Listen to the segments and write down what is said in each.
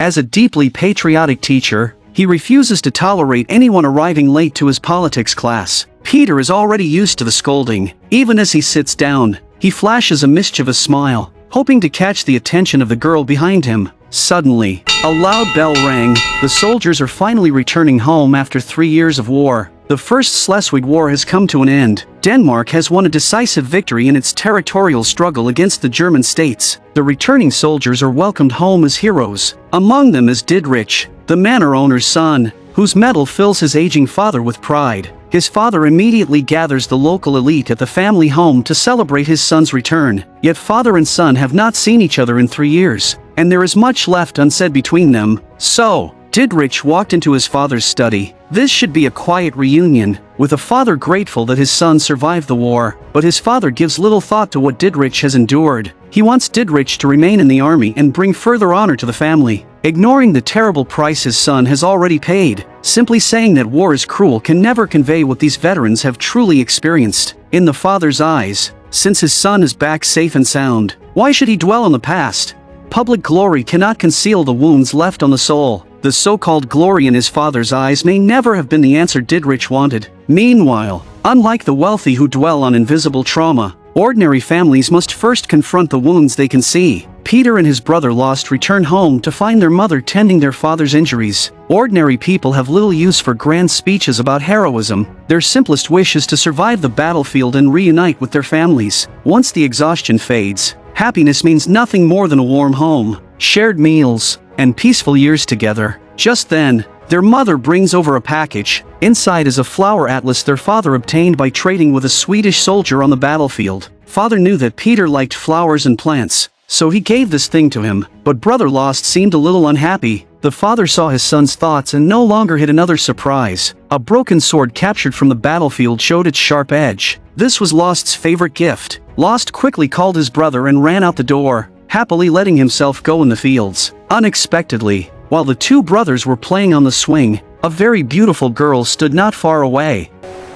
As a deeply patriotic teacher, he refuses to tolerate anyone arriving late to his politics class. Peter is already used to the scolding. Even as he sits down, he flashes a mischievous smile, hoping to catch the attention of the girl behind him. Suddenly, a loud bell rang. The soldiers are finally returning home after 3 years of war. The First Schleswig War has come to an end. Denmark has won a decisive victory in its territorial struggle against the German states. The returning soldiers are welcomed home as heroes. Among them is Didrich, the manor owner's son, whose medal fills his aging father with pride. His father immediately gathers the local elite at the family home to celebrate his son's return. Yet father and son have not seen each other in 3 years, and there is much left unsaid between them. So, Didrich walked into his father's study. This should be a quiet reunion, with a father grateful that his son survived the war. But his father gives little thought to what Didrich has endured. He wants Didrich to remain in the army and bring further honor to the family, ignoring the terrible price his son has already paid. Simply saying that war is cruel can never convey what these veterans have truly experienced. In the father's eyes, since his son is back safe and sound, why should he dwell on the past? Public glory cannot conceal the wounds left on the soul. The so-called glory in his father's eyes may never have been the answer Didrich wanted. Meanwhile, unlike the wealthy who dwell on invisible trauma, ordinary families must first confront the wounds they can see. Peter and his brother Laust return home to find their mother tending their father's injuries. Ordinary people have little use for grand speeches about heroism. Their simplest wish is to survive the battlefield and reunite with their families. Once the exhaustion fades, happiness means nothing more than a warm home, shared meals, and peaceful years together. Just then, their mother brings over a package. Inside is a flower atlas their father obtained by trading with a Swedish soldier on the battlefield. Father knew that Peter liked flowers and plants, so he gave this thing to him. But brother Laust seemed a little unhappy. The father saw his son's thoughts and no longer hid another surprise. A broken sword captured from the battlefield showed its sharp edge. This was Laust's favorite gift. Laust quickly called his brother and ran out the door, happily letting himself go in the fields. Unexpectedly, while the two brothers were playing on the swing, a very beautiful girl stood not far away.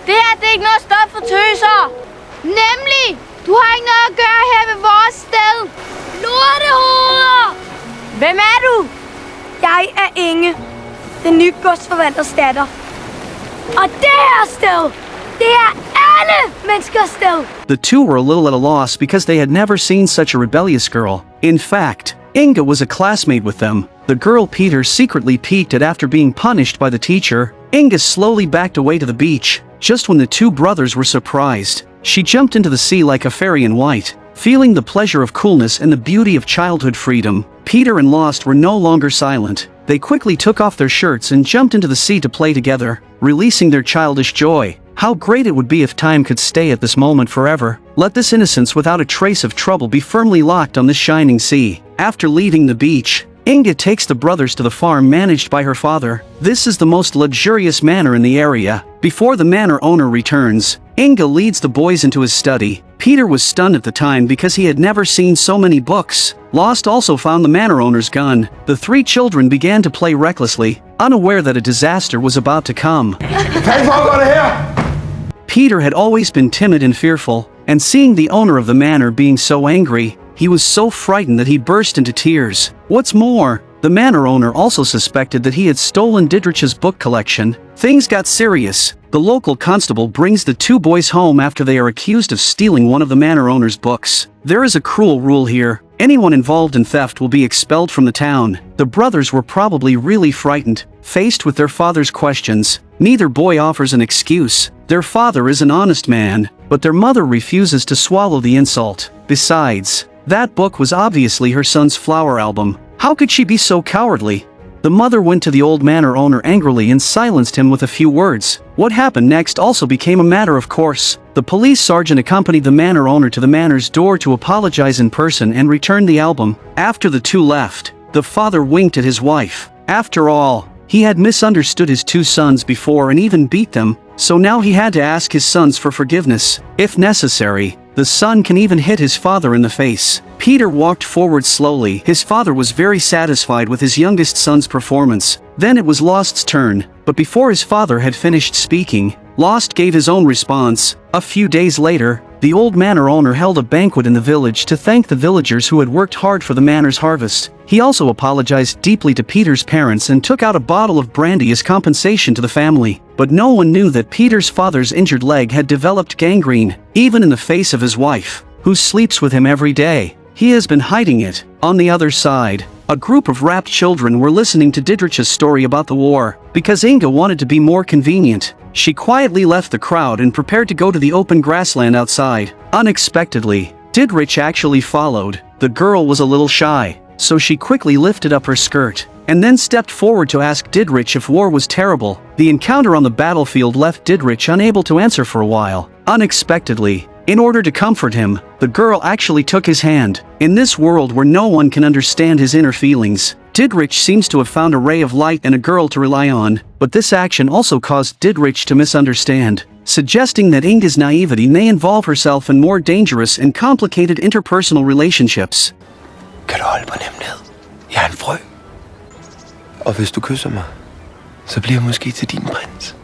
Det her, det er ikke noget sted for tøser. Nemlig, du har ikke noget at gøre her ved vores sted. Lortehoveder! Hvem er du? Jeg er Inge, den nye godsforvalters datter. Og det her sted, det er alle menneskers sted. The two were a little at a loss because they had never seen such a rebellious girl. In fact, Inge was a classmate with them, the girl Peter secretly peeked at after being punished by the teacher. Inge slowly backed away to the beach. Just when the two brothers were surprised, she jumped into the sea like a fairy in white, feeling the pleasure of coolness and the beauty of childhood freedom. Peter and Laust were no longer silent. They quickly took off their shirts and jumped into the sea to play together, releasing their childish joy. How great it would be if time could stay at this moment forever. Let this innocence without a trace of trouble be firmly locked on this shining sea. After leaving the beach, Inge takes the brothers to the farm managed by her father. This is the most luxurious manor in the area. Before the manor owner returns, Inge leads the boys into his study. Peter was stunned at the time because he had never seen so many books. Laust also found the manor owner's gun. The three children began to play recklessly, unaware that a disaster was about to come. Peter had always been timid and fearful, and seeing the owner of the manor being so angry, he was so frightened that he burst into tears. What's more, the manor owner also suspected that he had stolen Didrich's book collection. Things got serious. The local constable brings the two boys home after they are accused of stealing one of the manor owner's books. There is a cruel rule here. Anyone involved in theft will be expelled from the town. The brothers were probably really frightened. Faced with their father's questions, neither boy offers an excuse. Their father is an honest man, but their mother refuses to swallow the insult. Besides, that book was obviously her son's flower album. How could she be so cowardly? The mother went to the old manor owner angrily and silenced him with a few words. What happened next also became a matter of course. The police sergeant accompanied the manor owner to the manor's door to apologize in person and return the album. After the two left, the father winked at his wife. After all, he had misunderstood his two sons before and even beat them, so now he had to ask his sons for forgiveness. If necessary, the son can even hit his father in the face. Peter walked forward slowly. His father was very satisfied with his youngest son's performance. Then it was Laust's turn, but before his father had finished speaking, Laust gave his own response. A few days later, the old manor owner held a banquet in the village to thank the villagers who had worked hard for the manor's harvest. He also apologized deeply to Peter's parents and took out a bottle of brandy as compensation to the family. But no one knew that Peter's father's injured leg had developed gangrene, even in the face of his wife, who sleeps with him every day. He has been hiding it. On the other side, a group of rapt children were listening to Didrich's story about the war. Because Inge wanted to be more convenient, she quietly left the crowd and prepared to go to the open grassland outside. Unexpectedly, Didrich actually followed. The girl was a little shy, so she quickly lifted up her skirt, and then stepped forward to ask Didrich if war was terrible. The encounter on the battlefield left Didrich unable to answer for a while. Unexpectedly, in order to comfort him, the girl actually took his hand. In this world where no one can understand his inner feelings, Didrich seems to have found a ray of light and a girl to rely on, but this action also caused Didrich to misunderstand, suggesting that Inge's naivety may involve herself in more dangerous and complicated interpersonal relationships. Kan du holde på nemlighed? Jeg er en frø. Og hvis du kysser mig, så bliver jeg måske til din prins.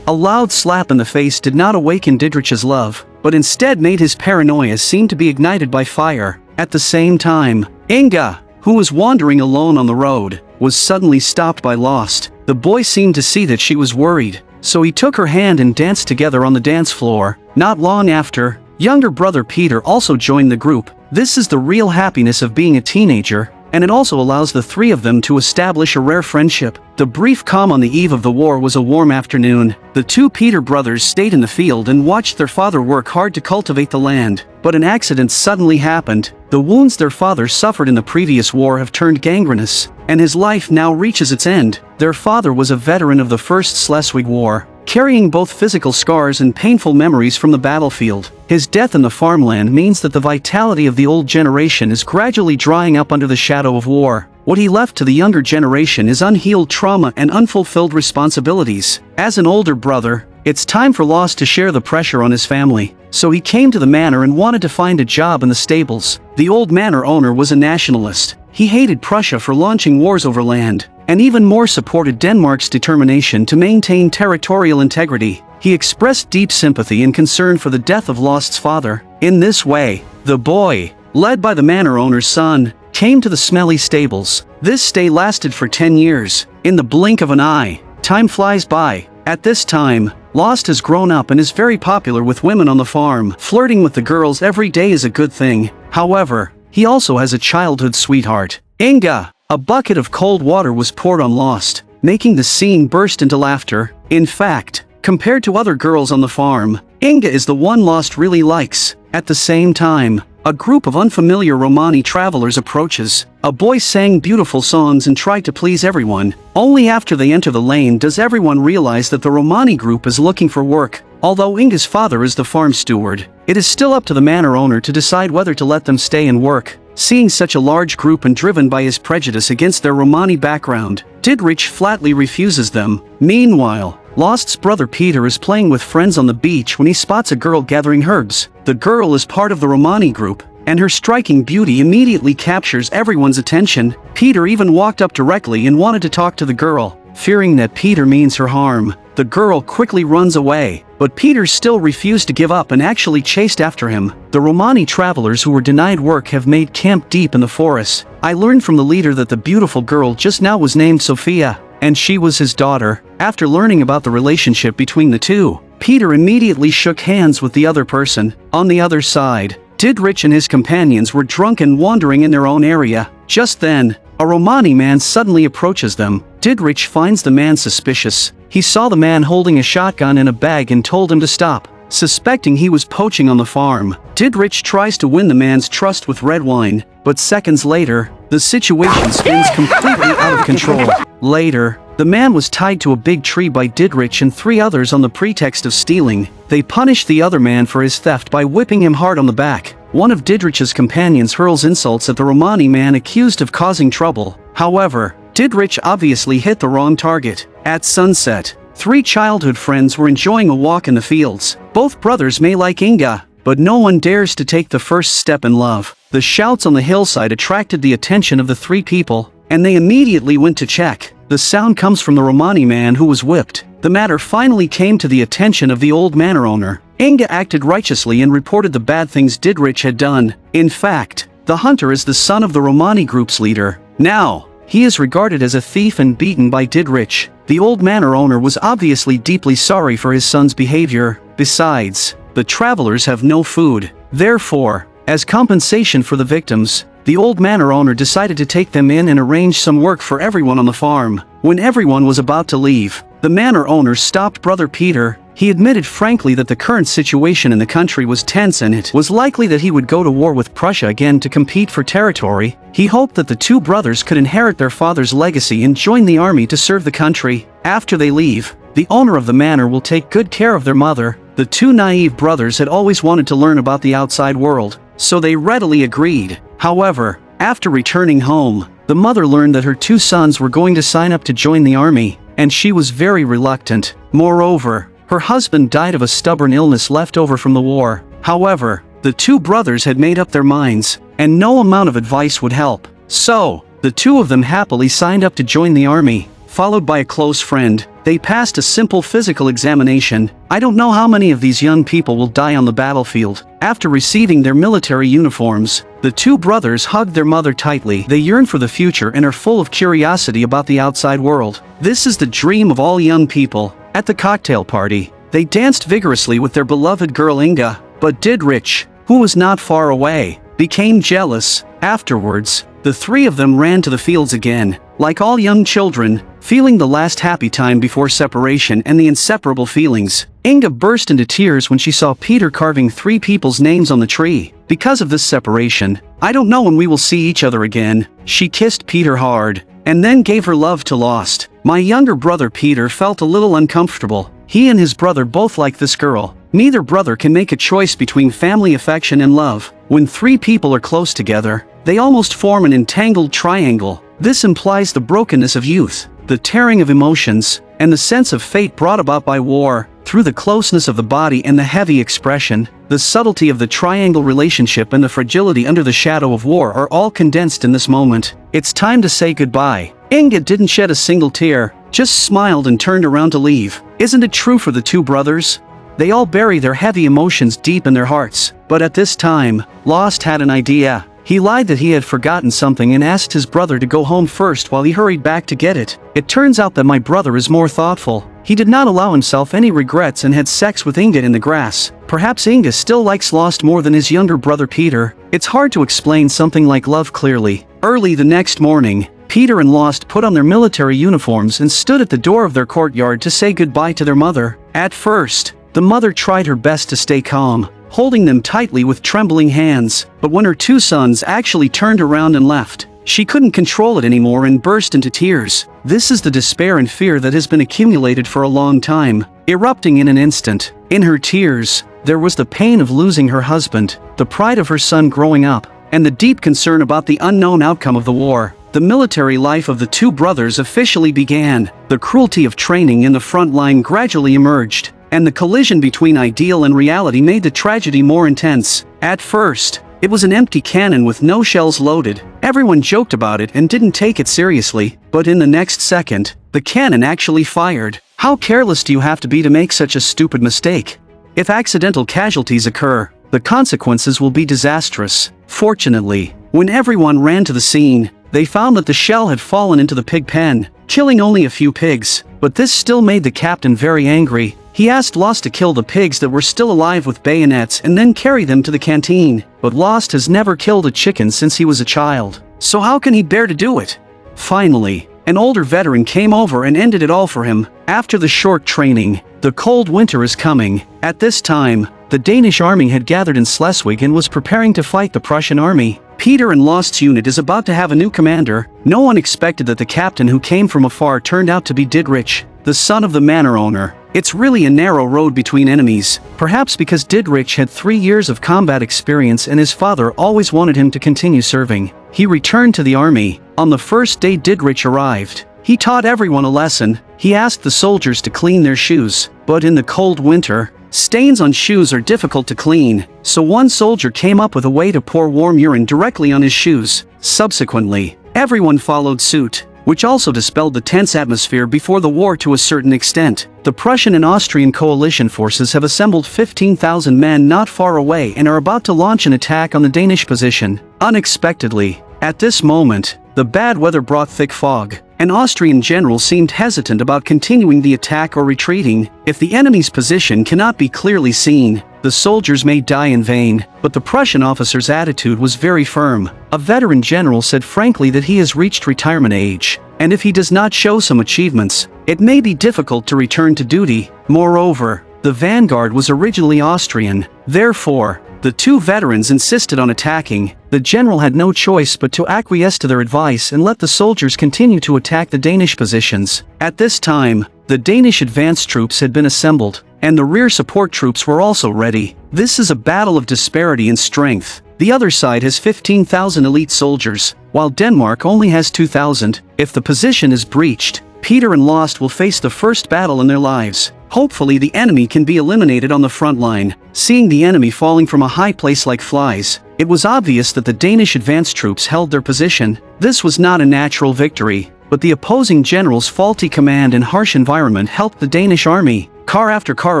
A loud slap in the face did not awaken Didrich's love, but instead made his paranoia seem to be ignited by fire. At the same time, Inge, who was wandering alone on the road, was suddenly stopped by Laust. The boy seemed to see that she was worried, so he took her hand and danced together on the dance floor. Not long after, younger brother Peter also joined the group. This is the real happiness of being a teenager, and it also allows the three of them to establish a rare friendship. The brief calm on the eve of the war was a warm afternoon. The two Peter brothers stayed in the field and watched their father work hard to cultivate the land. But an accident suddenly happened. The wounds their father suffered in the previous war have turned gangrenous, and his life now reaches its end. Their father was a veteran of the First Schleswig War, carrying both physical scars and painful memories from the battlefield. His death in the farmland means that the vitality of the old generation is gradually drying up under the shadow of war. What he left to the younger generation is unhealed trauma and unfulfilled responsibilities. As an older brother, it's time for Laust to share the pressure on his family. So he came to the manor and wanted to find a job in the stables. The old manor owner was a nationalist. He hated Prussia for launching wars over land, and even more supported Denmark's determination to maintain territorial integrity. He expressed deep sympathy and concern for the death of Laust's father. In this way, the boy, led by the manor owner's son, came to the smelly stables. This stay lasted for 10 years. In the blink of an eye, time flies by. At this time, Laust has grown up and is very popular with women on the farm. Flirting with the girls every day is a good thing. However, he also has a childhood sweetheart, Inge. A bucket of cold water was poured on Laust, making the scene burst into laughter. In fact, compared to other girls on the farm, Inge is the one Laust really likes. At the same time, a group of unfamiliar Romani travelers approaches. A boy sang beautiful songs and tried to please everyone. Only after they enter the lane does everyone realize that the Romani group is looking for work. Although Inge's father is the farm steward, it is still up to the manor owner to decide whether to let them stay and work. Seeing such a large group and driven by his prejudice against their Romani background, Didrich flatly refuses them. Meanwhile, Laust's brother Peter is playing with friends on the beach when he spots a girl gathering herbs. The girl is part of the Romani group, and her striking beauty immediately captures everyone's attention. Peter even walked up directly and wanted to talk to the girl, fearing that Peter means her harm. The girl quickly runs away, but Peter still refused to give up and actually chased after him. The Romani travelers who were denied work have made camp deep in the forest. I learned from the leader that the beautiful girl just now was named Sophia, and she was his daughter. After learning about the relationship between the two, Peter immediately shook hands with the other person. On the other side, Didrich and his companions were drunk and wandering in their own area. Just then, a Romani man suddenly approaches them. Didrich finds the man suspicious. He saw the man holding a shotgun in a bag and told him to stop. Suspecting he was poaching on the farm, Didrich tries to win the man's trust with red wine, but seconds later, the situation spins completely out of control. Later, the man was tied to a big tree by Didrich and 3 others on the pretext of stealing. They punished the other man for his theft by whipping him hard on the back. One of Didrich's companions hurls insults at the Romani man accused of causing trouble. However, Didrich obviously hit the wrong target. At sunset, 3 childhood friends were enjoying a walk in the fields. Both brothers may like Inge, but no one dares to take the first step in love. The shouts on the hillside attracted the attention of the 3 people, and they immediately went to check. The sound comes from the Romani man who was whipped. The matter finally came to the attention of the old manor owner. Inge acted righteously and reported the bad things Didrich had done. In fact, the hunter is the son of the Romani group's leader. Now, he is regarded as a thief and beaten by Didrich. The old manor owner was obviously deeply sorry for his son's behavior. Besides, the travelers have no food. Therefore, as compensation for the victims, the old manor owner decided to take them in and arrange some work for everyone on the farm. When everyone was about to leave, the manor owner stopped Brother Peter. He admitted frankly that the current situation in the country was tense and it was likely that he would go to war with Prussia again to compete for territory. He hoped that the two brothers could inherit their father's legacy and join the army to serve the country. After they leave, the owner of the manor will take good care of their mother. The two naive brothers had always wanted to learn about the outside world, so they readily agreed. However, after returning home, the mother learned that her two sons were going to sign up to join the army, and she was very reluctant. Moreover, her husband died of a stubborn illness left over from the war. However, the two brothers had made up their minds, and no amount of advice would help. So, the two of them happily signed up to join the army. Followed by a close friend, they passed a simple physical examination. I don't know how many of these young people will die on the battlefield. After receiving their military uniforms, the two brothers hugged their mother tightly. They yearn for the future and are full of curiosity about the outside world. This is the dream of all young people. At the cocktail party, they danced vigorously with their beloved girl Inge, but Didrich, who was not far away, became jealous. Afterwards, the three of them ran to the fields again, like all young children, feeling the last happy time before separation and the inseparable feelings. Inge burst into tears when she saw Peter carving three people's names on the tree. Because of this separation, I don't know when we will see each other again. She kissed Peter hard, and then gave her love to Laust. My younger brother Peter felt a little uncomfortable. He and his brother both like this girl. Neither brother can make a choice between family affection and love. When three people are close together, they almost form an entangled triangle. This implies the brokenness of youth, the tearing of emotions, and the sense of fate brought about by war. Through the closeness of the body and the heavy expression, the subtlety of the triangle relationship and the fragility under the shadow of war are all condensed in this moment. It's time to say goodbye. Inge didn't shed a single tear, just smiled and turned around to leave. Isn't it true for the two brothers? They all bury their heavy emotions deep in their hearts. But at this time, Laust had an idea. He lied that he had forgotten something and asked his brother to go home first while he hurried back to get it. It turns out that my brother is more thoughtful. He did not allow himself any regrets and had sex with Inge in the grass. Perhaps Inge still likes Laust more than his younger brother Peter. It's hard to explain something like love clearly. Early the next morning, Peter and Laust put on their military uniforms and stood at the door of their courtyard to say goodbye to their mother. At first, the mother tried her best to stay calm, holding them tightly with trembling hands. But when her two sons actually turned around and left, she couldn't control it anymore and burst into tears. This is the despair and fear that has been accumulated for a long time, erupting in an instant. In her tears, there was the pain of losing her husband, the pride of her son growing up, and the deep concern about the unknown outcome of the war. The military life of the two brothers officially began. The cruelty of training in the front line gradually emerged, and the collision between ideal and reality made the tragedy more intense. At first, it was an empty cannon with no shells loaded. Everyone joked about it and didn't take it seriously, but in the next second, the cannon actually fired. How careless do you have to be to make such a stupid mistake? If accidental casualties occur, the consequences will be disastrous. Fortunately, when everyone ran to the scene, they found that the shell had fallen into the pig pen, killing only a few pigs. But this still made the captain very angry. He asked Laust to kill the pigs that were still alive with bayonets and then carry them to the canteen. But Laust has never killed a chicken since he was a child. So how can he bear to do it? Finally, an older veteran came over and ended it all for him. After the short training, the cold winter is coming. At this time, the Danish army had gathered in Schleswig and was preparing to fight the Prussian army. Peter and Laust's unit is about to have a new commander. No one expected that the captain who came from afar turned out to be Didrich, the son of the manor owner. It's really a narrow road between enemies, perhaps because Didrich had 3 years of combat experience and his father always wanted him to continue serving. He returned to the army. On the first day Didrich arrived, he taught everyone a lesson. He asked the soldiers to clean their shoes, but in the cold winter, stains on shoes are difficult to clean, so one soldier came up with a way to pour warm urine directly on his shoes. Subsequently, everyone followed suit. which also dispelled the tense atmosphere before the war to a certain extent. The Prussian and Austrian coalition forces have assembled 15,000 men not far away and are about to launch an attack on the Danish position. Unexpectedly, at this moment, the bad weather brought thick fog. An Austrian general seemed hesitant about continuing the attack or retreating. If the enemy's position cannot be clearly seen, the soldiers may die in vain, but the Prussian officer's attitude was very firm. A veteran general said frankly that he has reached retirement age, and if he does not show some achievements, it may be difficult to return to duty. Moreover, the vanguard was originally Austrian. Therefore, the two veterans insisted on attacking. The general had no choice but to acquiesce to their advice and let the soldiers continue to attack the Danish positions. At this time, the Danish advance troops had been assembled, and the rear support troops were also ready. This is a battle of disparity in strength. The other side has 15,000 elite soldiers, while Denmark only has 2,000. If the position is breached, Peter and Laust will face the first battle in their lives. Hopefully the enemy can be eliminated on the front line. Seeing the enemy falling from a high place like flies, it was obvious that the Danish advance troops held their position. This was not a natural victory, but the opposing general's faulty command and harsh environment helped the Danish army. Car after car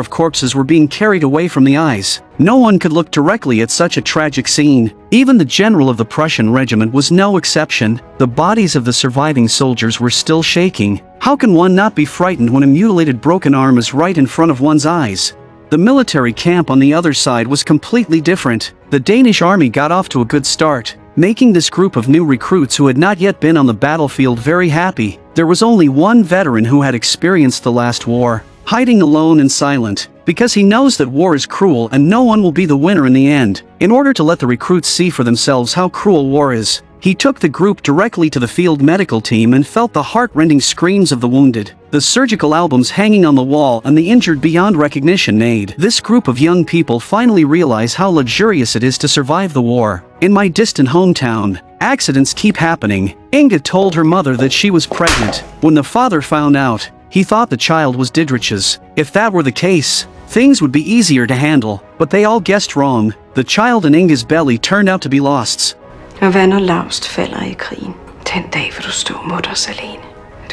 of corpses were being carried away from the eyes. No one could look directly at such a tragic scene. Even the general of the Prussian regiment was no exception. The bodies of the surviving soldiers were still shaking. How can one not be frightened when a mutilated broken arm is right in front of one's eyes? The military camp on the other side was completely different. The Danish army got off to a good start, making this group of new recruits who had not yet been on the battlefield very happy. There was only one veteran who had experienced the last war, hiding alone and silent, because he knows that war is cruel and no one will be the winner in the end. In order to let the recruits see for themselves how cruel war is, he took the group directly to the field medical team and felt the heart-rending screams of the wounded, the surgical albums hanging on the wall and the injured beyond recognition made this group of young people finally realize how luxurious it is to survive the war. In my distant hometown, accidents keep happening. Inge told her mother that she was pregnant. When the father found out, he thought the child was Didrich's. If that were the case, things would be easier to handle, but they all guessed wrong. The child in Inge's belly turned out to be Laust's. Og hvad når Laust falder i krigen? Den dag vil du stå mutters alene.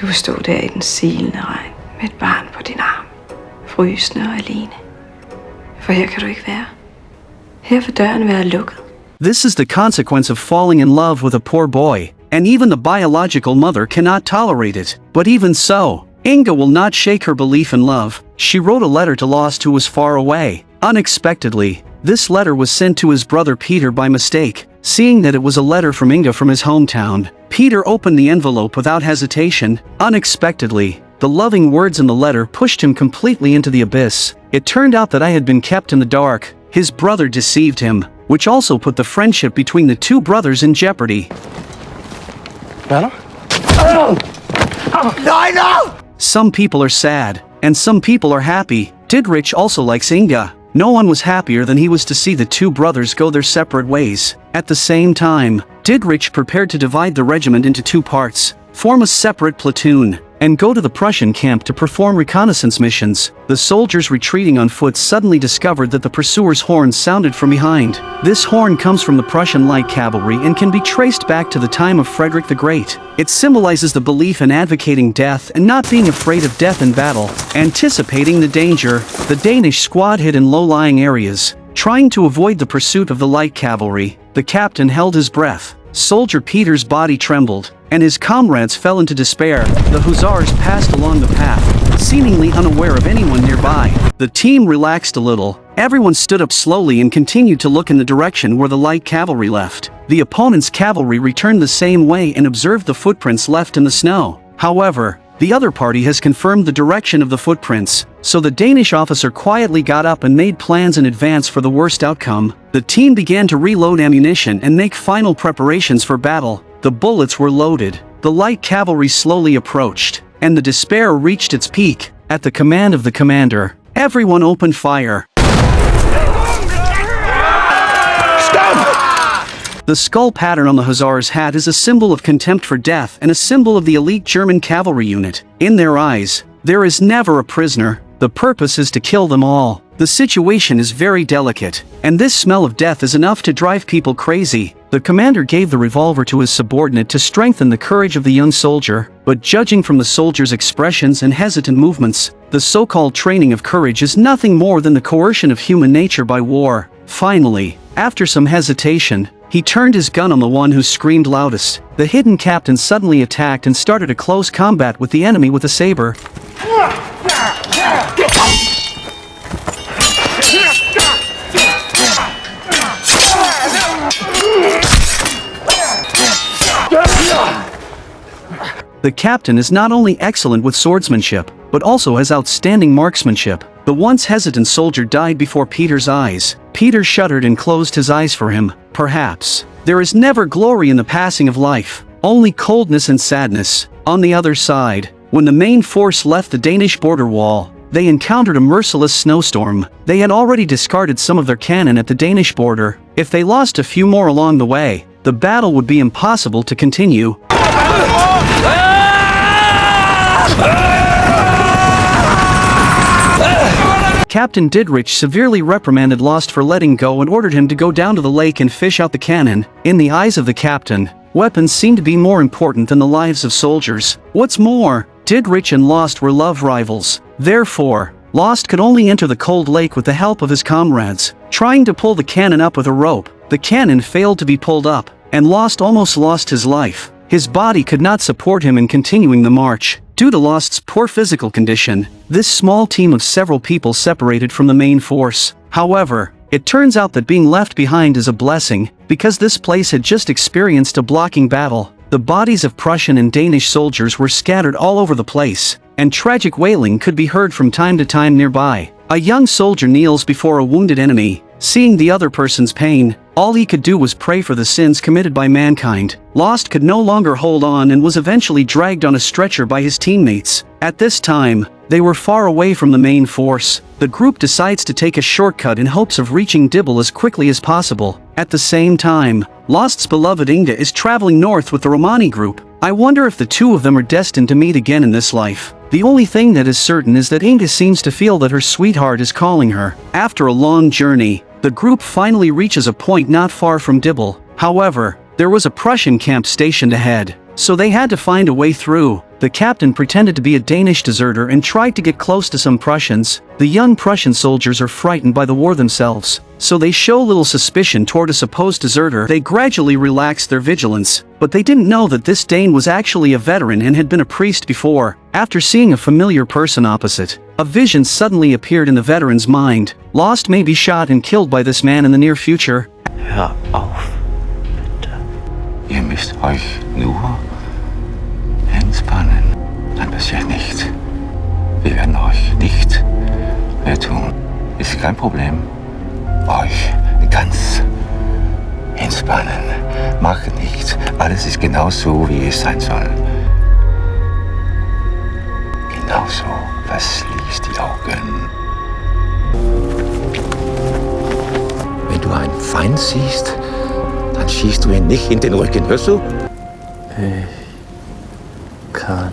Du vil stå der i den silende regn med et barn på din arm. Frysende og alene. For her kan du ikke være. Her vil døren være lukket. This is the consequence of falling in love with a poor boy, and even the biological mother cannot tolerate it. But even so, Inge will not shake her belief in love. She wrote a letter to Laust who was far away. Unexpectedly, this letter was sent to his brother Peter by mistake. Seeing that it was a letter from Inge from his hometown, Peter opened the envelope without hesitation. Unexpectedly, the loving words in the letter pushed him completely into the abyss. It turned out that I had been kept in the dark. His brother deceived him, which also put the friendship between the two brothers in jeopardy. No! Some people are sad, and some people are happy. Didrich also likes Inge. No one was happier than he was to see the two brothers go their separate ways. At the same time, Didrich prepared to divide the regiment into two parts, form a separate platoon, and go to the Prussian camp to perform reconnaissance missions. The soldiers retreating on foot suddenly discovered that the pursuer's horn sounded from behind. This horn comes from the Prussian light cavalry and can be traced back to the time of Frederick the Great. It symbolizes the belief in advocating death and not being afraid of death in battle, anticipating the danger. The Danish squad hid in low-lying areas, trying to avoid the pursuit of the light cavalry. The captain held his breath. Soldier Peter's body trembled, and his comrades fell into despair. The hussars passed along the path, seemingly unaware of anyone nearby. The team relaxed a little. Everyone stood up slowly and continued to look in the direction where the light cavalry left. The opponent's cavalry returned the same way and observed the footprints left in the snow. However, the other party has confirmed the direction of the footprints, so the Danish officer quietly got up and made plans in advance for the worst outcome. The team began to reload ammunition and make final preparations for battle. The bullets were loaded. The light cavalry slowly approached, and the despair reached its peak. At the command of the commander, everyone opened fire. The skull pattern on the hussar's hat is a symbol of contempt for death and a symbol of the elite German cavalry unit. In their eyes, there is never a prisoner. The purpose is to kill them all. The situation is very delicate, and this smell of death is enough to drive people crazy. The commander gave the revolver to his subordinate to strengthen the courage of the young soldier, but judging from the soldier's expressions and hesitant movements, the so-called training of courage is nothing more than the coercion of human nature by war. Finally, after some hesitation, he turned his gun on the one who screamed loudest. The hidden captain suddenly attacked and started a close combat with the enemy with a saber. The captain is not only excellent with swordsmanship, but also has outstanding marksmanship. The once hesitant soldier died before Peter's eyes. Peter shuddered and closed his eyes for him. Perhaps there is never glory in the passing of life, only coldness and sadness. On the other side, when the main force left the Danish border wall, they encountered a merciless snowstorm. They had already discarded some of their cannon at the Danish border. If they lost a few more along the way, the battle would be impossible to continue. Captain Didrich severely reprimanded Laust for letting go and ordered him to go down to the lake and fish out the cannon. In the eyes of the captain, weapons seemed to be more important than the lives of soldiers. What's more, Didrich and Laust were love rivals. Therefore, Laust could only enter the cold lake with the help of his comrades. Trying to pull the cannon up with a rope, the cannon failed to be pulled up, and Laust almost lost his life. His body could not support him in continuing the march. Due to Laust's poor physical condition, this small team of several people separated from the main force. However, it turns out that being left behind is a blessing, because this place had just experienced a blocking battle. The bodies of Prussian and Danish soldiers were scattered all over the place, and tragic wailing could be heard from time to time nearby. A young soldier kneels before a wounded enemy. Seeing the other person's pain, all he could do was pray for the sins committed by mankind. Laust could no longer hold on and was eventually dragged on a stretcher by his teammates. At this time, they were far away from the main force. The group decides to take a shortcut in hopes of reaching Dibble as quickly as possible. At the same time, Laust's beloved Inge is traveling north with the Romani group. I wonder if the two of them are destined to meet again in this life. The only thing that is certain is that Inge seems to feel that her sweetheart is calling her. After a long journey, the group finally reaches a point not far from Dibble. However, there was a Prussian camp stationed ahead, so they had to find a way through. The captain pretended to be a Danish deserter and tried to get close to some Prussians. The young Prussian soldiers are frightened by the war themselves, so they show little suspicion toward a supposed deserter. They gradually relaxed their vigilance, but they didn't know that this Dane was actually a veteran and had been a priest before. After seeing a familiar person opposite, a vision suddenly appeared in the veteran's mind. Laust may be shot and killed by this man in the near future. Hör auf, bitte. Ihr müsst euch nur entspannen. Dann passiert nichts. Wir werden euch nicht wehtun. Ist kein Problem. Euch ganz entspannen. Macht nichts. Alles ist genau so, wie es sein soll. Genau so. Verschließ die Augen. Wenn du einen Feind siehst, dann schießt du ihn nicht in den Rücken, hörst du? Kann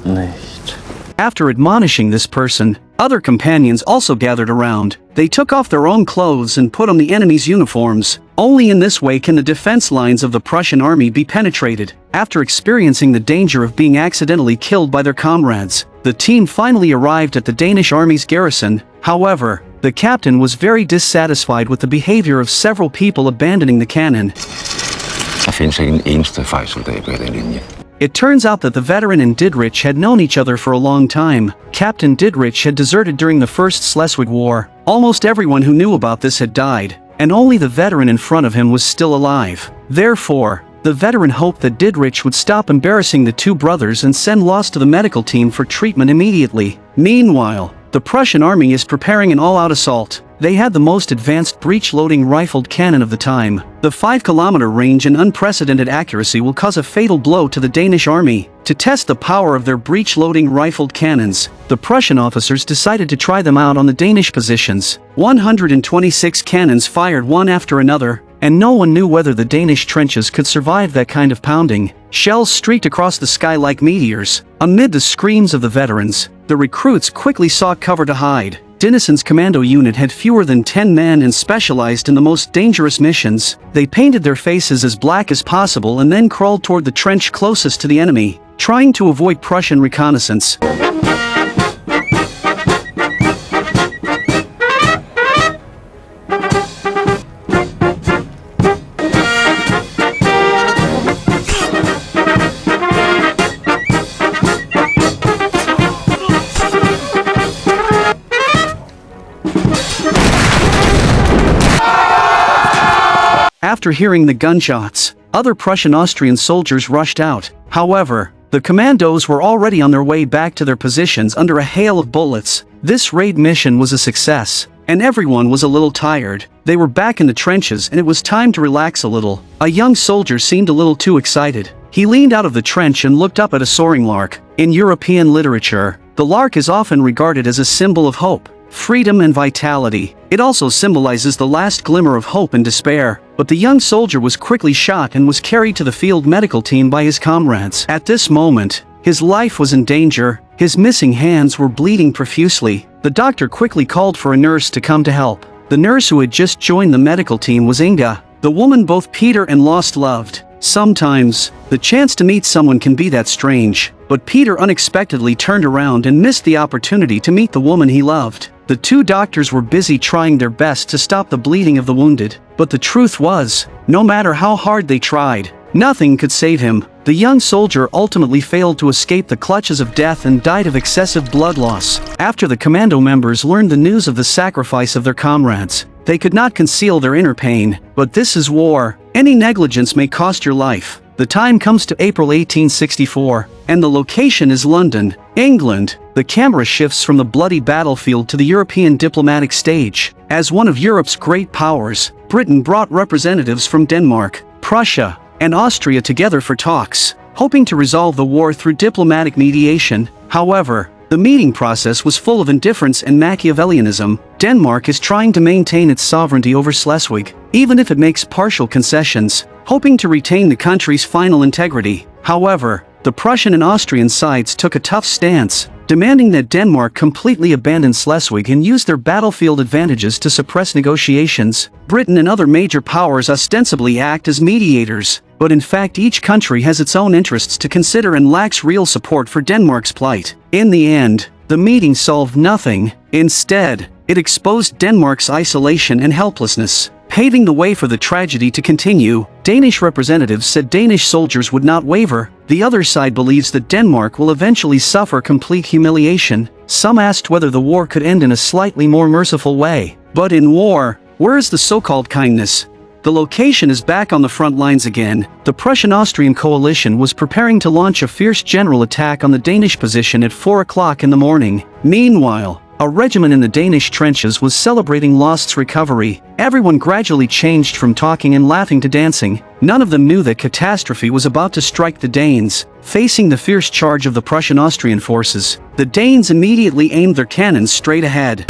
nicht. After admonishing this person, other companions also gathered around. They took off their own clothes and put on the enemy's uniforms. Only in this way can the defense lines of the Prussian army be penetrated. After experiencing the danger of being accidentally killed by their comrades, the team finally arrived at the Danish army's garrison. However, the captain was very dissatisfied with the behavior of several people abandoning the cannon. Der findes ikke en eneste fejlsoldat på den linje. It turns out that the veteran and Didrich had known each other for a long time. Captain Didrich had deserted during the First Schleswig War. Almost everyone who knew about this had died, and only the veteran in front of him was still alive. Therefore, the veteran hoped that Didrich would stop embarrassing the two brothers and send Laust to the medical team for treatment immediately. Meanwhile, the Prussian army is preparing an all-out assault. They had the most advanced breech-loading rifled cannon of the time. The 5-kilometer range and unprecedented accuracy will cause a fatal blow to the Danish army. To test the power of their breech-loading rifled cannons, the Prussian officers decided to try them out on the Danish positions. 126 cannons fired one after another, and no one knew whether the Danish trenches could survive that kind of pounding. Shells streaked across the sky like meteors. Amid the screams of the veterans, the recruits quickly sought cover to hide. Denison's commando unit had fewer than 10 men and specialized in the most dangerous missions. They painted their faces as black as possible and then crawled toward the trench closest to the enemy, trying to avoid Prussian reconnaissance. After hearing the gunshots, other Prussian-Austrian soldiers rushed out. However, the commandos were already on their way back to their positions under a hail of bullets. This raid mission was a success, and everyone was a little tired. They were back in the trenches and it was time to relax a little. A young soldier seemed a little too excited. He leaned out of the trench and looked up at a soaring lark. In European literature, the lark is often regarded as a symbol of hope, freedom and vitality. It also symbolizes the last glimmer of hope and despair. But the young soldier was quickly shot and was carried to the field medical team by his comrades. At this moment, his life was in danger. His missing hands were bleeding profusely. The doctor quickly called for a nurse to come to help. The nurse who had just joined the medical team was Inge, the woman both Peter and Laust loved. Sometimes, the chance to meet someone can be that strange, but Peter unexpectedly turned around and missed the opportunity to meet the woman he loved. The two doctors were busy trying their best to stop the bleeding of the wounded, but the truth was, no matter how hard they tried, nothing could save him. The young soldier ultimately failed to escape the clutches of death and died of excessive blood loss. After the commando members learned the news of the sacrifice of their comrades, they could not conceal their inner pain. But this is war. Any negligence may cost your life. The time comes to April 1864, and the location is London, England. The camera shifts from the bloody battlefield to the European diplomatic stage. As one of Europe's great powers, Britain brought representatives from Denmark, Prussia, and Austria together for talks, hoping to resolve the war through diplomatic mediation. However, the meeting process was full of indifference and Machiavellianism. Denmark is trying to maintain its sovereignty over Schleswig, even if it makes partial concessions, hoping to retain the country's final integrity. However, the Prussian and Austrian sides took a tough stance, demanding that Denmark completely abandon Schleswig and use their battlefield advantages to suppress negotiations. Britain and other major powers ostensibly act as mediators, but in fact each country has its own interests to consider and lacks real support for Denmark's plight. In the end, the meeting solved nothing. Instead, it exposed Denmark's isolation and helplessness, paving the way for the tragedy to continue. Danish representatives said Danish soldiers would not waver. The other side believes that Denmark will eventually suffer complete humiliation. Some asked whether the war could end in a slightly more merciful way. But in war, where is the so-called kindness? The location is back on the front lines again. The Prussian-Austrian coalition was preparing to launch a fierce general attack on the Danish position at 4 o'clock in the morning. Meanwhile, a regiment in the Danish trenches was celebrating Laust's recovery. Everyone gradually changed from talking and laughing to dancing. None of them knew that catastrophe was about to strike the Danes. Facing the fierce charge of the Prussian-Austrian forces, the Danes immediately aimed their cannons straight ahead.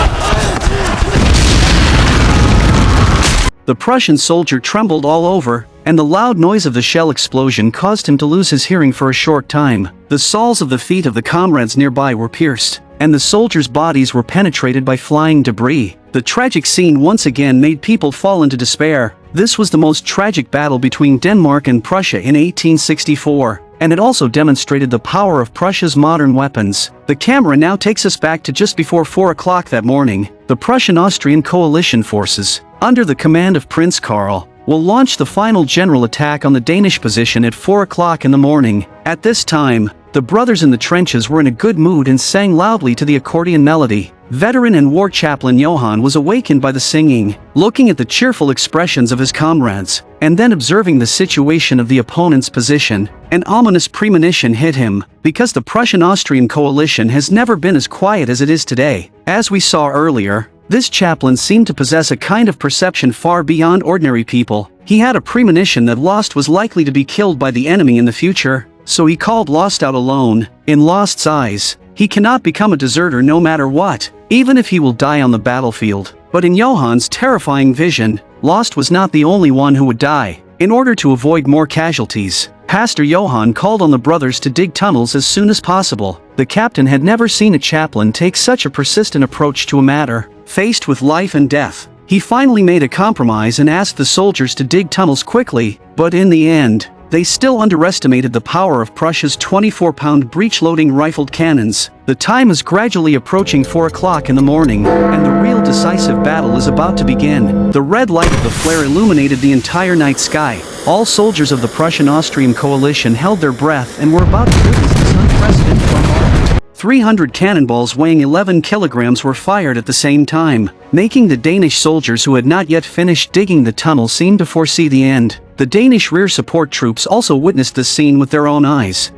The Prussian soldier trembled all over, and the loud noise of the shell explosion caused him to lose his hearing for a short time. The soles of the feet of the comrades nearby were pierced, and the soldiers' bodies were penetrated by flying debris. The tragic scene once again made people fall into despair. This was the most tragic battle between Denmark and Prussia in 1864, and it also demonstrated the power of Prussia's modern weapons. The camera now takes us back to just before 4 o'clock that morning. The Prussian-Austrian coalition forces, under the command of Prince Karl, will launch the final general attack on the Danish position at 4 o'clock in the morning. At this time, the brothers in the trenches were in a good mood and sang loudly to the accordion melody. Veteran and war chaplain Johann was awakened by the singing, looking at the cheerful expressions of his comrades, and then observing the situation of the opponent's position. An ominous premonition hit him, because the Prussian-Austrian coalition has never been as quiet as it is today. As we saw earlier, this chaplain seemed to possess a kind of perception far beyond ordinary people. He had a premonition that Laust was likely to be killed by the enemy in the future, so he called Laust out alone. In Laust's eyes, he cannot become a deserter no matter what, even if he will die on the battlefield. But in Johann's terrifying vision, Laust was not the only one who would die. In order to avoid more casualties, Pastor Johann called on the brothers to dig tunnels as soon as possible. The captain had never seen a chaplain take such a persistent approach to a matter. Faced with life and death, he finally made a compromise and asked the soldiers to dig tunnels quickly, but in the end, they still underestimated the power of Prussia's 24-pound breech-loading rifled cannons. The time is gradually approaching 4 o'clock in the morning, and the real decisive battle is about to begin. The red light of the flare illuminated the entire night sky. All soldiers of the Prussian-Austrian coalition held their breath and were about to witness this unprecedented bombardment. 300 cannonballs weighing 11 kilograms were fired at the same time, making the Danish soldiers who had not yet finished digging the tunnel seem to foresee the end. The Danish rear support troops also witnessed this scene with their own eyes.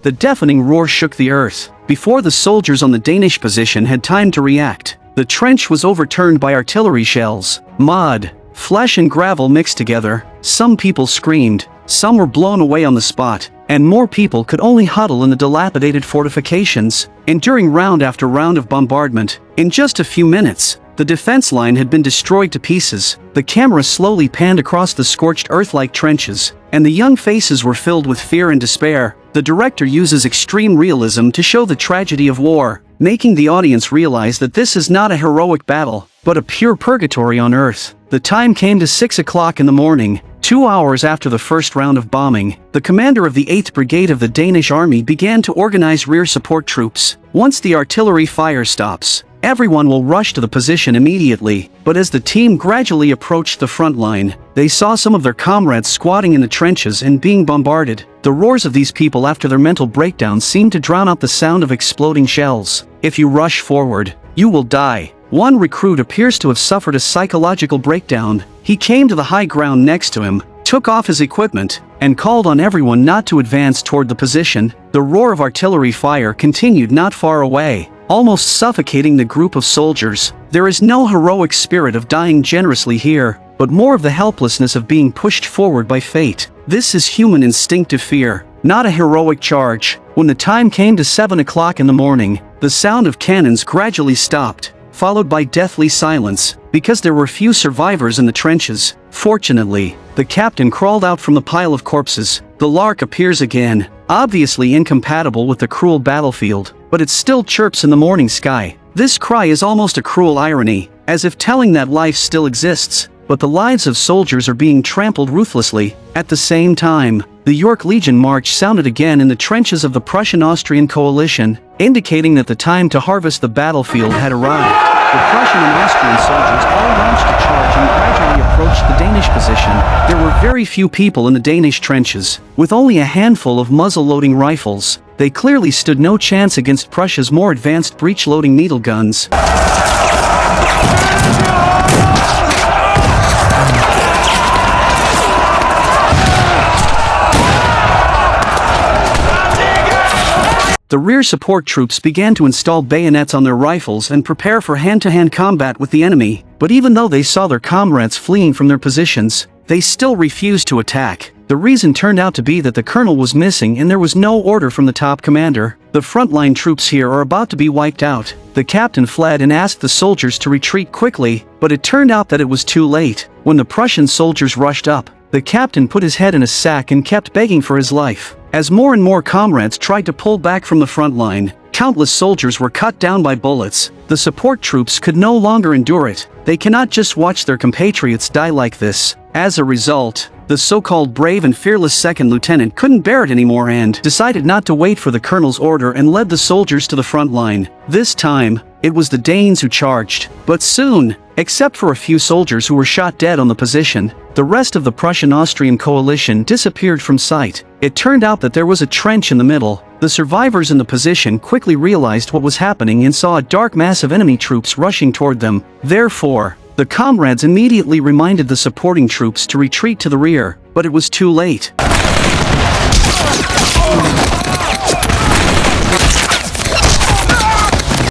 The deafening roar shook the earth. Before the soldiers on the Danish position had time to react, the trench was overturned by artillery shells. Mud, flesh and gravel mixed together. Some people screamed, some were blown away on the spot, and more people could only huddle in the dilapidated fortifications. Enduring round after round of bombardment, in just a few minutes, the defense line had been destroyed to pieces. The camera slowly panned across the scorched earth-like trenches, and the young faces were filled with fear and despair. The director uses extreme realism to show the tragedy of war, making the audience realize that this is not a heroic battle, but a pure purgatory on Earth. The time came to 6 o'clock in the morning. 2 hours after the first round of bombing, the commander of the 8th Brigade of the Danish Army began to organize rear support troops. Once the artillery fire stops, everyone will rush to the position immediately. But as the team gradually approached the front line, they saw some of their comrades squatting in the trenches and being bombarded. The roars of these people after their mental breakdown seemed to drown out the sound of exploding shells. If you rush forward, you will die. One recruit appears to have suffered a psychological breakdown. He came to the high ground next to him, took off his equipment, and called on everyone not to advance toward the position. The roar of artillery fire continued not far away, almost suffocating the group of soldiers. There is no heroic spirit of dying generously here, but more of the helplessness of being pushed forward by fate. This is human instinctive fear, not a heroic charge. When the time came to 7 o'clock in the morning, the sound of cannons gradually stopped, followed by deathly silence, because there were few survivors in the trenches. Fortunately, the captain crawled out from the pile of corpses. The lark appears again, obviously incompatible with the cruel battlefield, but it still chirps in the morning sky. This cry is almost a cruel irony, as if telling that life still exists, but the lives of soldiers are being trampled ruthlessly. At the same time, the York Legion March sounded again in the trenches of the Prussian-Austrian coalition, indicating that the time to harvest the battlefield had arrived. The Prussian and Austrian soldiers all launched a charge and gradually approached the Danish position. There were very few people in the Danish trenches, with only a handful of muzzle-loading rifles. They clearly stood no chance against Prussia's more advanced breech-loading needle guns. The rear support troops began to install bayonets on their rifles and prepare for hand-to-hand combat with the enemy. But even though they saw their comrades fleeing from their positions, they still refused to attack. The reason turned out to be that the colonel was missing and there was no order from the top commander. The frontline troops here are about to be wiped out. The captain fled and asked the soldiers to retreat quickly, but it turned out that it was too late. When the Prussian soldiers rushed up, the captain put his head in a sack and kept begging for his life. As more and more comrades tried to pull back from the front line, countless soldiers were cut down by bullets. The support troops could no longer endure it. They cannot just watch their compatriots die like this. As a result, the so-called brave and fearless second lieutenant couldn't bear it anymore and decided not to wait for the colonel's order and led the soldiers to the front line. This time, it was the Danes who charged. But soon, except for a few soldiers who were shot dead on the position, the rest of the Prussian-Austrian coalition disappeared from sight. It turned out that there was a trench in the middle. The survivors in the position quickly realized what was happening and saw a dark mass of enemy troops rushing toward them. Therefore, the comrades immediately reminded the supporting troops to retreat to the rear, but it was too late.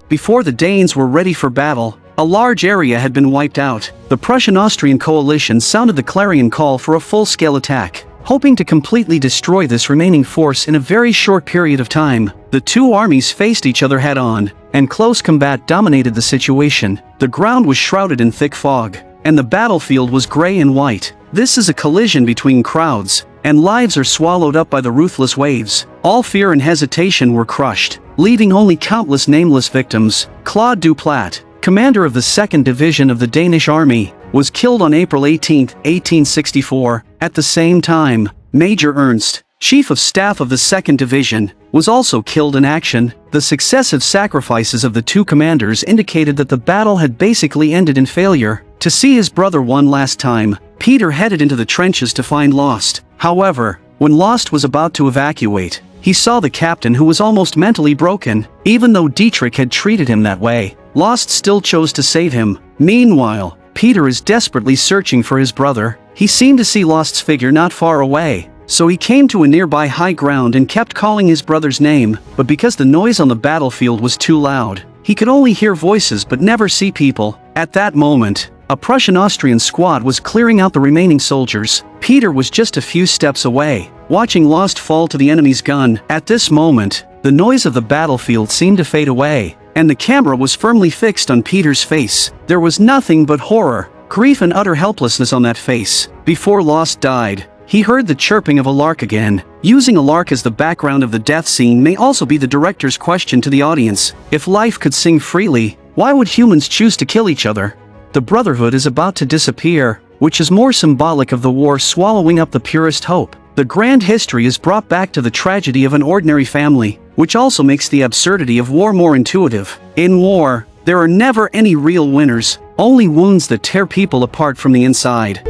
Before the Danes were ready for battle, a large area had been wiped out. The Prussian-Austrian coalition sounded the clarion call for a full-scale attack. hoping to completely destroy this remaining force in a very short period of time. The two armies faced each other head-on, and close combat dominated the situation. The ground was shrouded in thick fog, and the battlefield was gray and white. This is a collision between crowds, and lives are swallowed up by the ruthless waves. All fear and hesitation were crushed, leaving only countless nameless victims. Claude Duplat, commander of the 2nd Division of the Danish Army, was killed on April 18, 1864. At the same time, Major Ernst, chief of staff of the 2nd Division, was also killed in action. The successive sacrifices of the two commanders indicated that the battle had basically ended in failure. To see his brother one last time, Peter headed into the trenches to find Laust. However, when Laust was about to evacuate, he saw the captain, who was almost mentally broken. Even though Dietrich had treated him that way, Laust still chose to save him. Meanwhile, Peter is desperately searching for his brother. He seemed to see Laust's figure not far away, so he came to a nearby high ground and kept calling his brother's name, but because the noise on the battlefield was too loud, he could only hear voices but never see people. At that moment, a Prussian-Austrian squad was clearing out the remaining soldiers. Peter was just a few steps away, watching Laust fall to the enemy's gun. At this moment, the noise of the battlefield seemed to fade away, and the camera was firmly fixed on Peter's face. There was nothing but horror, grief and utter helplessness on that face. Before Laust died, he heard the chirping of a lark again. Using a lark as the background of the death scene may also be the director's question to the audience. If life could sing freely, why would humans choose to kill each other? The Brotherhood is about to disappear, which is more symbolic of the war swallowing up the purest hope. The grand history is brought back to the tragedy of an ordinary family, which also makes the absurdity of war more intuitive. In war, there are never any real winners, only wounds that tear people apart from the inside.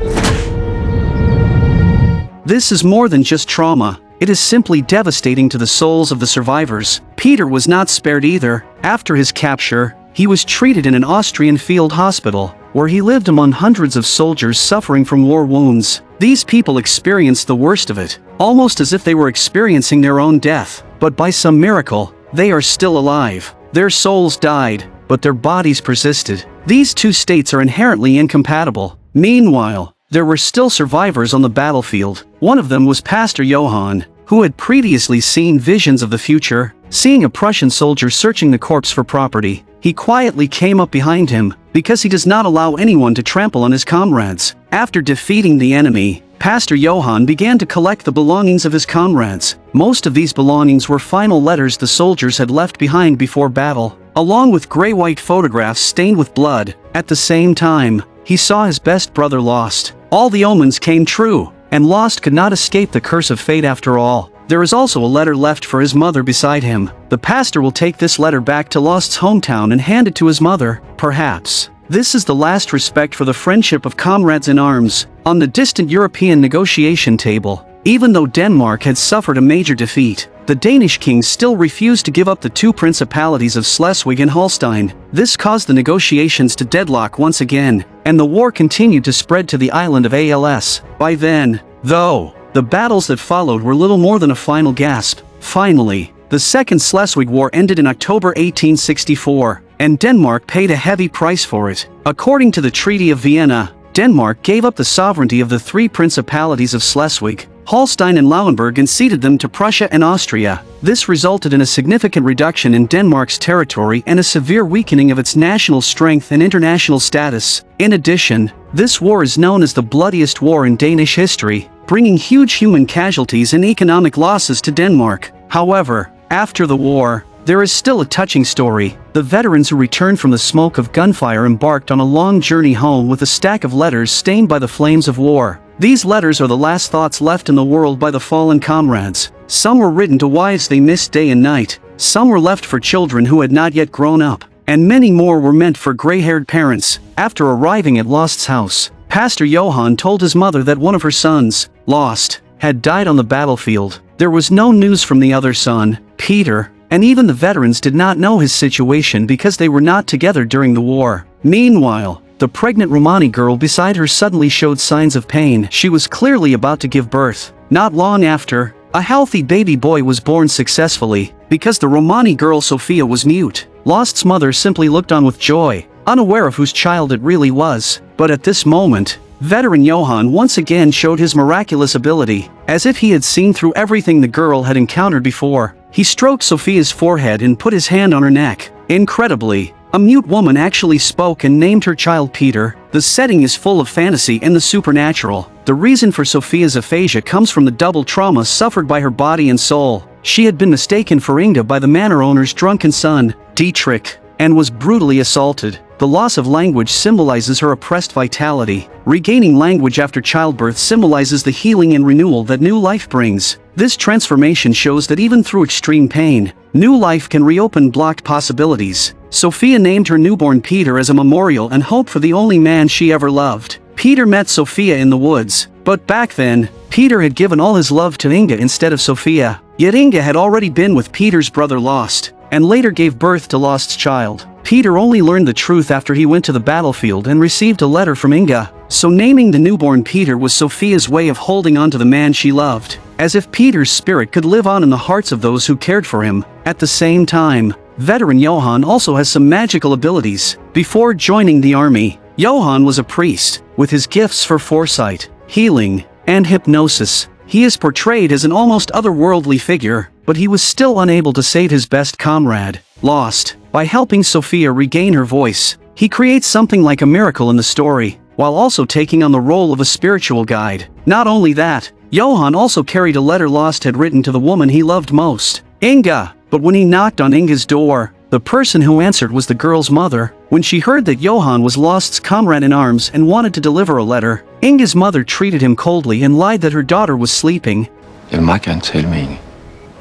This is more than just trauma, it is simply devastating to the souls of the survivors. Peter was not spared either. After his capture, he was treated in an Austrian field hospital, where he lived among hundreds of soldiers suffering from war wounds. These people experienced the worst of it, almost as if they were experiencing their own death. But by some miracle, they are still alive. Their souls died, but their bodies persisted. These two states are inherently incompatible. Meanwhile, there were still survivors on the battlefield. One of them was Pastor Johann, who had previously seen visions of the future. Seeing a Prussian soldier searching the corpse for property, he quietly came up behind him, because he does not allow anyone to trample on his comrades. After defeating the enemy, Pastor Johann began to collect the belongings of his comrades. Most of these belongings were final letters the soldiers had left behind before battle, along with gray-white photographs stained with blood. At the same time, he saw his best brother Laust. All the omens came true, and Laust could not escape the curse of fate after all. There is also a letter left for his mother beside him. The pastor will take this letter back to Laust's hometown and hand it to his mother. Perhaps this is the last respect for the friendship of comrades in arms. On the distant European negotiation table, even though Denmark had suffered a major defeat, the Danish king still refused to give up the two principalities of Schleswig and Holstein. This caused the negotiations to deadlock once again, and the war continued to spread to the island of Als. By then, though, the battles that followed were little more than a final gasp. Finally, the Second Schleswig War ended in October 1864, and Denmark paid a heavy price for it. According to the Treaty of Vienna, Denmark gave up the sovereignty of the three principalities of Schleswig, Holstein and Lauenburg and ceded them to Prussia and Austria. This resulted in a significant reduction in Denmark's territory and a severe weakening of its national strength and international status. In addition, this war is known as the bloodiest war in Danish history, bringing huge human casualties and economic losses to Denmark. However, after the war, there is still a touching story. The veterans who returned from the smoke of gunfire embarked on a long journey home with a stack of letters stained by the flames of war. These letters are the last thoughts left in the world by the fallen comrades. Some were written to wives they missed day and night, some were left for children who had not yet grown up, and many more were meant for gray-haired parents. After arriving at Laust's house, Pastor Johann told his mother that one of her sons, Laust, had died on the battlefield. There was no news from the other son, Peter, and even the veterans did not know his situation because they were not together during the war. Meanwhile, the pregnant Romani girl beside her suddenly showed signs of pain. She was clearly about to give birth. Not long after, a healthy baby boy was born successfully. Because the Romani girl Sophia was mute, Laust's mother simply looked on with joy, unaware of whose child it really was. But at this moment, Veteran Johann once again showed his miraculous ability, as if he had seen through everything the girl had encountered before. He stroked Sophia's forehead and put his hand on her neck. Incredibly, a mute woman actually spoke and named her child Peter. The setting is full of fantasy and the supernatural. The reason for Sophia's aphasia comes from the double trauma suffered by her body and soul. She had been mistaken for Inge by the manor owner's drunken son, Dietrich, and was brutally assaulted. The loss of language symbolizes her oppressed vitality. Regaining language after childbirth symbolizes the healing and renewal that new life brings. This transformation shows that even through extreme pain, new life can reopen blocked possibilities. Sophia named her newborn Peter as a memorial and hope for the only man she ever loved. Peter met Sophia in the woods, but back then, Peter had given all his love to Inge instead of Sophia. Yet Inge had already been with Peter's brother Laust, and later gave birth to Laust's child. Peter only learned the truth after he went to the battlefield and received a letter from Inge. So naming the newborn Peter was Sophia's way of holding on to the man she loved, as if Peter's spirit could live on in the hearts of those who cared for him. At the same time, veteran Johann also has some magical abilities. Before joining the army, Johann was a priest, with his gifts for foresight, healing, and hypnosis. He is portrayed as an almost otherworldly figure, but he was still unable to save his best comrade, Laust. By helping Sophia regain her voice, he creates something like a miracle in the story, while also taking on the role of a spiritual guide. Not only that, Johann also carried a letter Laust had written to the woman he loved most, Inge. But when he knocked on Inge's door, the person who answered was the girl's mother. When she heard that Johann was Laust's comrade in arms and wanted to deliver a letter, Inge's mother treated him coldly and lied that her daughter was sleeping. Jeg vil meget gerne tale med Inge.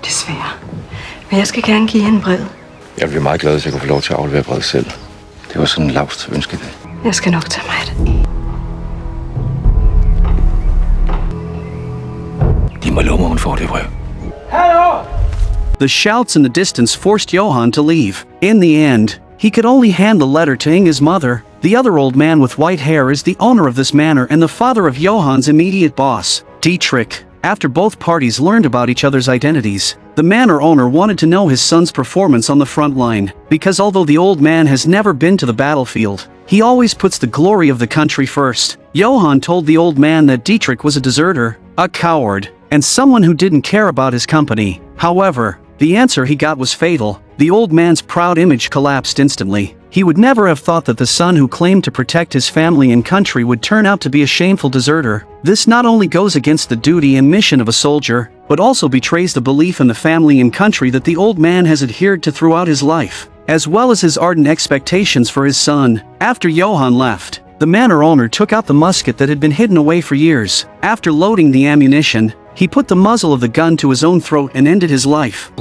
Desværre. Men jeg skal gerne give hende brevet. Jeg ville blive meget glad, hvis jeg kunne få lov til at aflevere brevet selv. Det var sådan Laust ønskede det. Jeg skal nok tage mig af det. De må love mig, hun får det brev. The shouts in the distance forced Johann to leave. In the end, he could only hand the letter to Inge's mother. The other old man with white hair is the owner of this manor and the father of Johann's immediate boss, Dietrich. After both parties learned about each other's identities, the manor owner wanted to know his son's performance on the front line, because although the old man has never been to the battlefield, he always puts the glory of the country first. Johann told the old man that Dietrich was a deserter, a coward, and someone who didn't care about his company. However, the answer he got was fatal. The old man's proud image collapsed instantly. He would never have thought that the son who claimed to protect his family and country would turn out to be a shameful deserter. This not only goes against the duty and mission of a soldier, but also betrays the belief in the family and country that the old man has adhered to throughout his life, as well as his ardent expectations for his son. After Johann left, the manor owner took out the musket that had been hidden away for years. After loading the ammunition, he put the muzzle of the gun to his own throat and ended his life.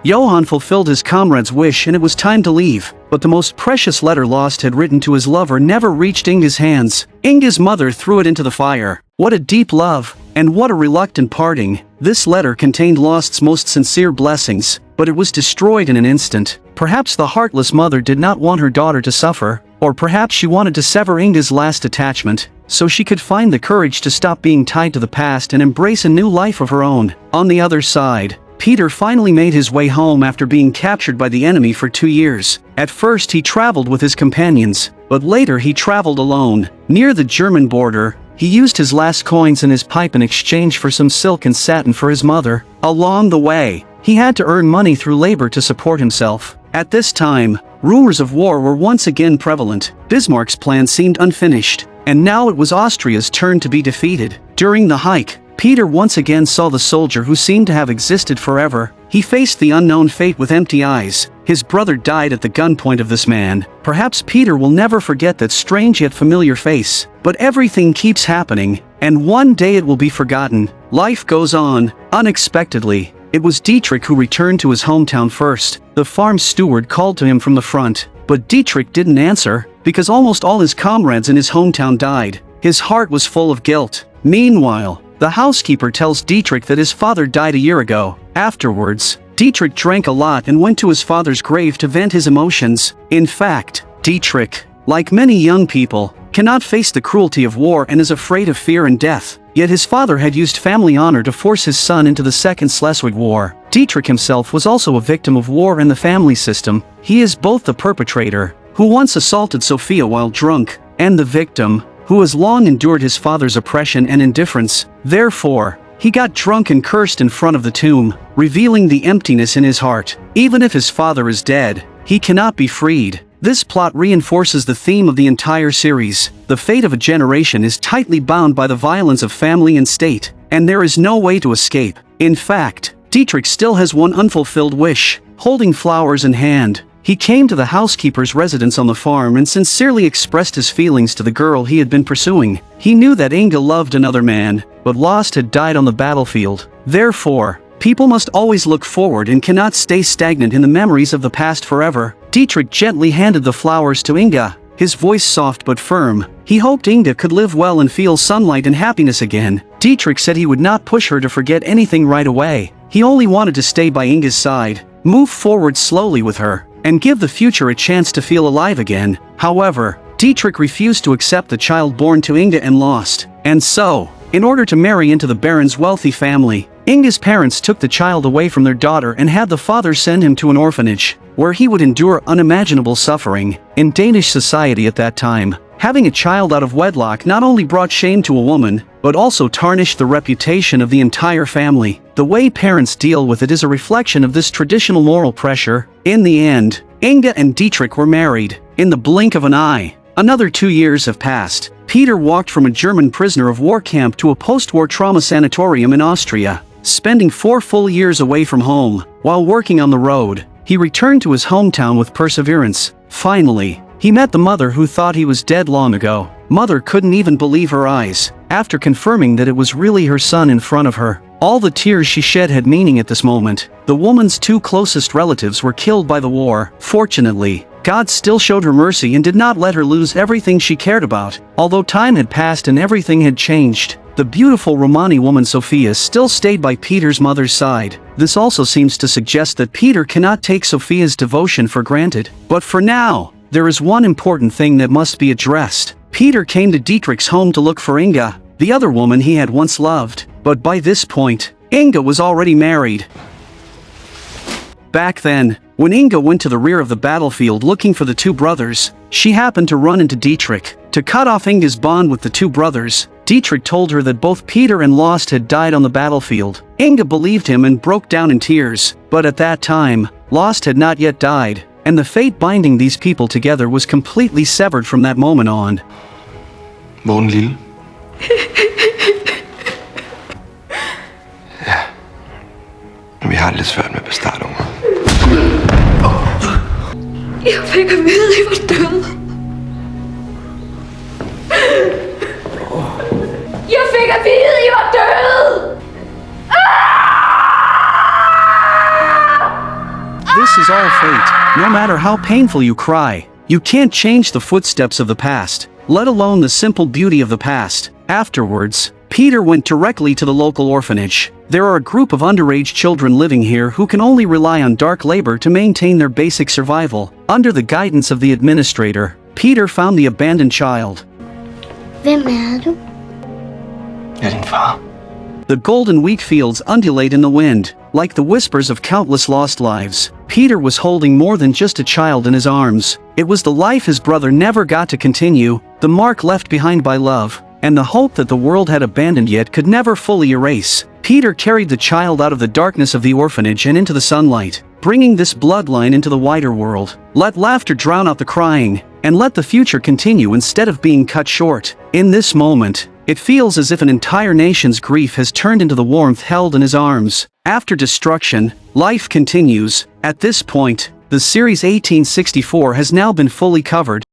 Johann fulfilled his comrade's wish and it was time to leave, but the most precious letter Laust had written to his lover never reached Inge's hands. Inge's mother threw it into the fire. What a deep love, and what a reluctant parting. This letter contained Laust's most sincere blessings, but it was destroyed in an instant. Perhaps the heartless mother did not want her daughter to suffer, or perhaps she wanted to sever Inge's last attachment, so she could find the courage to stop being tied to the past and embrace a new life of her own. On the other side, Peter finally made his way home after being captured by the enemy for 2 years. At first he traveled with his companions, but later he traveled alone. Near the German border, he used his last coins and his pipe in exchange for some silk and satin for his mother. Along the way, he had to earn money through labor to support himself. At this time, rumors of war were once again prevalent. Bismarck's plan seemed unfinished, and now it was Austria's turn to be defeated. During the hike, Peter once again saw the soldier who seemed to have existed forever. He faced the unknown fate with empty eyes. His brother died at the gunpoint of this man. Perhaps Peter will never forget that strange yet familiar face. But everything keeps happening, and one day it will be forgotten. Life goes on. Unexpectedly, it was Dietrich who returned to his hometown first. The farm steward called to him from the front, but Dietrich didn't answer, because almost all his comrades in his hometown died. His heart was full of guilt. Meanwhile, the housekeeper tells Dietrich that his father died a year ago. Afterwards, Dietrich drank a lot and went to his father's grave to vent his emotions. In fact, Dietrich, like many young people, cannot face the cruelty of war and is afraid of fear and death. Yet his father had used family honor to force his son into the Second Schleswig War. Dietrich himself was also a victim of war and the family system. He is both the perpetrator, who once assaulted Sophia while drunk, and the victim, who has long endured his father's oppression and indifference. Therefore, he got drunk and cursed in front of the tomb, revealing the emptiness in his heart. Even if his father is dead, he cannot be freed. This plot reinforces the theme of the entire series. The fate of a generation is tightly bound by the violence of family and state, and there is no way to escape. In fact, Dietrich still has one unfulfilled wish. Holding flowers in hand, he came to the housekeeper's residence on the farm and sincerely expressed his feelings to the girl he had been pursuing. He knew that Inge loved another man, but Laust had died on the battlefield. Therefore, people must always look forward and cannot stay stagnant in the memories of the past forever. Dietrich gently handed the flowers to Inge, his voice soft but firm. He hoped Inge could live well and feel sunlight and happiness again. Dietrich said he would not push her to forget anything right away. He only wanted to stay by Inge's side, move forward slowly with her, and give the future a chance to feel alive again. However, Dietrich refused to accept the child born to Inge and Laust, and so, in order to marry into the Baron's wealthy family, Inge's parents took the child away from their daughter and had the father send him to an orphanage, where he would endure unimaginable suffering. In Danish society at that time, having a child out of wedlock not only brought shame to a woman, but also tarnished the reputation of the entire family. The way parents deal with it is a reflection of this traditional moral pressure. In the end, Inge and Dietrich were married. In the blink of an eye, another 2 years have passed. Peter walked from a German prisoner of war camp to a post-war trauma sanatorium in Austria, spending 4 full years away from home. While working on the road, he returned to his hometown with perseverance. Finally, he met the mother who thought he was dead long ago. Mother couldn't even believe her eyes, after confirming that it was really her son in front of her. All the tears she shed had meaning at this moment. The woman's 2 closest relatives were killed by the war. Fortunately, God still showed her mercy and did not let her lose everything she cared about. Although time had passed and everything had changed, the beautiful Romani woman Sophia still stayed by Peter's mother's side. This also seems to suggest that Peter cannot take Sophia's devotion for granted. But for now, there is one important thing that must be addressed. Peter came to Dietrich's home to look for Inge, the other woman he had once loved. But by this point, Inge was already married. Back then, when Inge went to the rear of the battlefield looking for the 2 brothers, she happened to run into Dietrich. To cut off Inge's bond with the 2 brothers, Dietrich told her that both Peter and Laust had died on the battlefield. Inge believed him and broke down in tears. But at that time, Laust had not yet died, and the fate binding these people together was completely severed from that moment on. Morgen, lille. Ja. Vi har det lidt svært med bestartunger. Jeg fik at vide, I var døde. Jeg fik at vide, I var døde! This is all fate. No matter how painful you cry, you can't change the footsteps of the past, let alone the simple beauty of the past. Afterwards, Peter went directly to the local orphanage. There are a group of underage children living here who can only rely on dark labor to maintain their basic survival. Under the guidance of the administrator, Peter found the abandoned child. Hvem er du? Jeg er din far. The golden wheat fields undulate in the wind, like the whispers of countless lost lives. Peter was holding more than just a child in his arms. It was the life his brother never got to continue, the mark left behind by love, and the hope that the world had abandoned yet could never fully erase. Peter carried the child out of the darkness of the orphanage and into the sunlight, bringing this bloodline into the wider world. Let laughter drown out the crying, and let the future continue instead of being cut short. In this moment, it feels as if an entire nation's grief has turned into the warmth held in his arms. After destruction, life continues. At this point, the series 1864 has now been fully covered.